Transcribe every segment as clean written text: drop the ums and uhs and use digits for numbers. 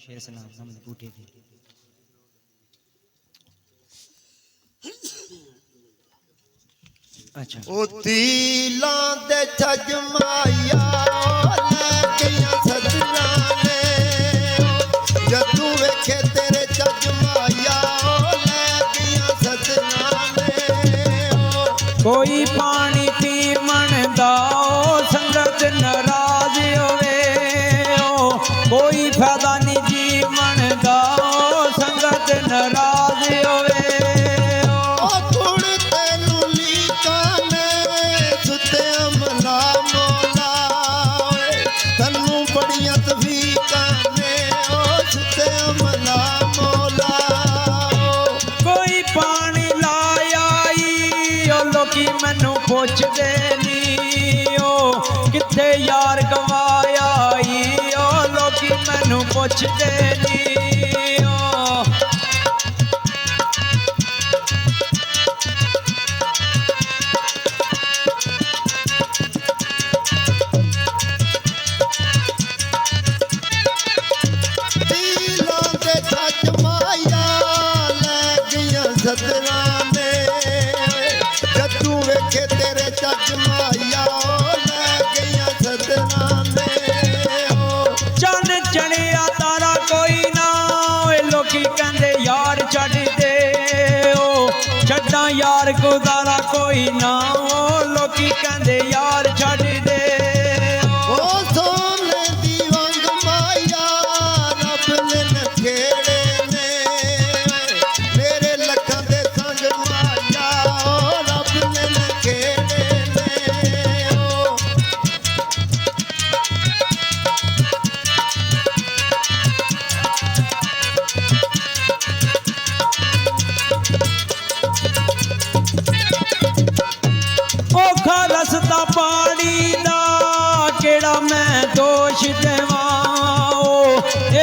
शेर सलाम नमद बूटे दी अच्छा ओ तीलां दे छज माया ले गईयां सजना ने जदू वेखे तेरे छज माया ले गईयां सजना ने कोई पानी पीवण दा संगत नाराज होवे कोई फायदा नहीं जीवन दा संगत नाराज होवे मैनू पुछदे नी किथे यार गवाया लोकी मैनू पुछदे नी दिलों दे छज माया ले गईयां सजना ने जदू वेखे तेरे छज माया ले गईयां सजना ने चन चढ़िया तारा कोई ना लोकी कहंदे यार छड्ड दे छड्डा यार गुजारा कोई ना लोकी कहंदे यार छड्ड दे सोने दी वंग माया रब ने नखेड़े ने मेरे लखां दे संग माया रब ने नखेड़े ने औखा रसता पानी दा केड़ा मैं दोष देवां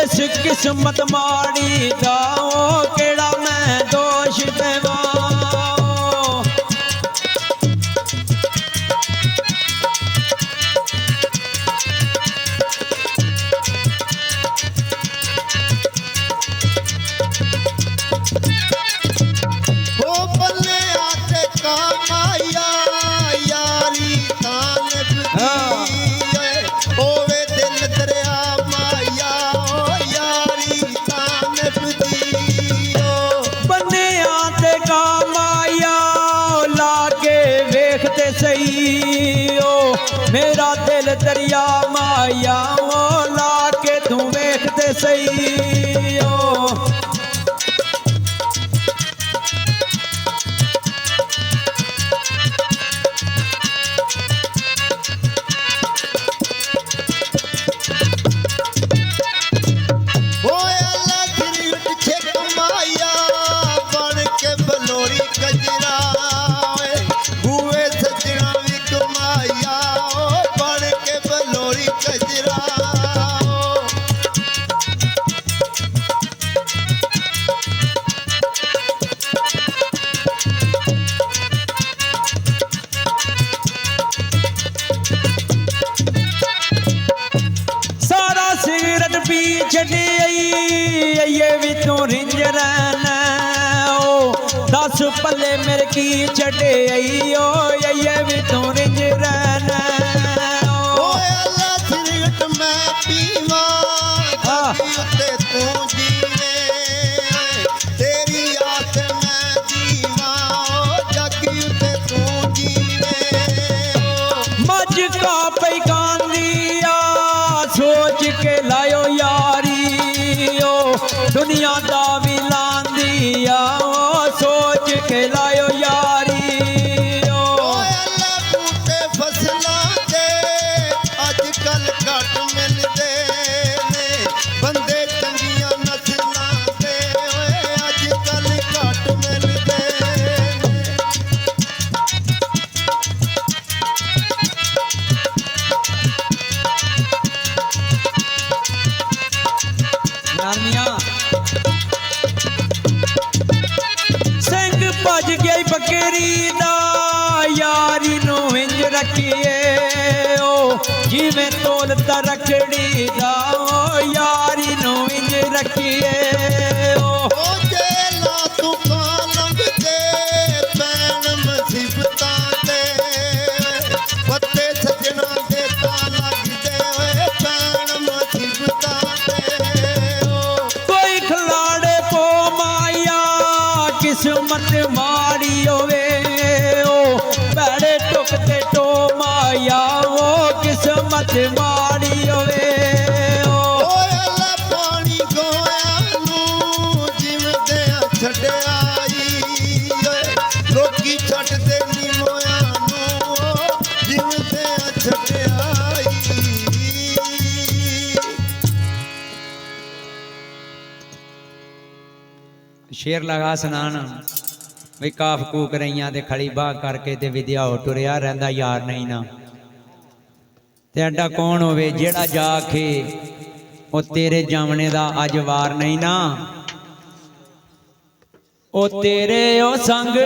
इस किस्मत माड़ी दा केड़ा मैं दोष देवां ओ बल्ले आते का माया यारी तान बुदी ओवे दिल दरिया माया यारी तान बुदी बन्ने आते का माया लाके वेखते सही मेरा दिल दरिया माया लाके तू वेखते सही भी तू रिंज रहना दस पल्ले मेरे की छड़े ये भी तू रिंज रहना सिगरेट मैं पीवा तू जीवे तेरी आस मैं जीवा जगी उते तू जीवे मज का पैगान दिया सोच के लायो यारी दुनिया दा भी लांदिया सोच के लायो यारी बूटे फसलां दे अजकल घट मिलदे ने बंदे चंगियां नस्लां दे अजकल घट मिलदे भज गई बकरी दा यारी नू इंज रखिए जिवें तोल ता रखड़ी दा यारी नू इंज ਰੱਖੀਏ ਓ ਓ ਜੇਲਾ ਤੂਫਾਨ ਲੰਘਦੇ ਪੈਣ ਮੁਸੀਬਤਾਂ ਤੇ ਪੱਤੇ ਸੱਜਣਾ ਦੇ ਤਾਂ ਲੱਗਦੇ ਓਏ ਪੈਣ ਮੁਸੀਬਤਾਂ ਤੇ ਕੋਈ ਖਿਲਾੜੇ ਕੋ ਮਾਇਆ ਕਿਸਮਤ ਮਾੜੀ ਹੋਵੇ ਓ ਭੈੜੇ ਟੁਕ ਤੇ ਟੋ ਮਾਇਆ ਓ ਕਿਸਮਤ ਮਾੜੀ ਹੋਵੇ ਓ ਓਏ ਅੱਲਾ ਪਾਣੀ ਗੋਇਆਂ ਨੂੰ ਜਿਵਦਿਆਂ ਛੱਡਿਆਈ ਓਏ ਲੋਕੀ ਛੱਡਦੇ ਨੀ ਮੋਇਆਂ ਨੂੰ ਓ ਜਿਵਦਿਆਂ ਛੱਡਿਆਈ ਸ਼ੇਰ ਲਗਾ ਸੁਣਾਣ ਵੀ ਕਾਫ ਕੂਕ ਰਹੀਆਂ ਤੇ ਖੜੀ ਬਾਹ ਕਰਕੇ ਤੇ ਵਿਦਿਆਓ ਟੁਰਿਆ ਰਹਿੰਦਾ ਯਾਰ ਨਹੀਂ ਨਾ ਤੇ ਐਡਾ ਕੌਣ ਹੋਵੇ ਜਿਹੜਾ ਜਾ ਕੇ ਉਹ ਤੇਰੇ ਜਾਵਣੇ ਦਾ ਅੱਜ ਵਾਰ ਨਹੀਂ ਨਾ ਉਹ ਤੇਰੇ ਉਹ ਸੰਗ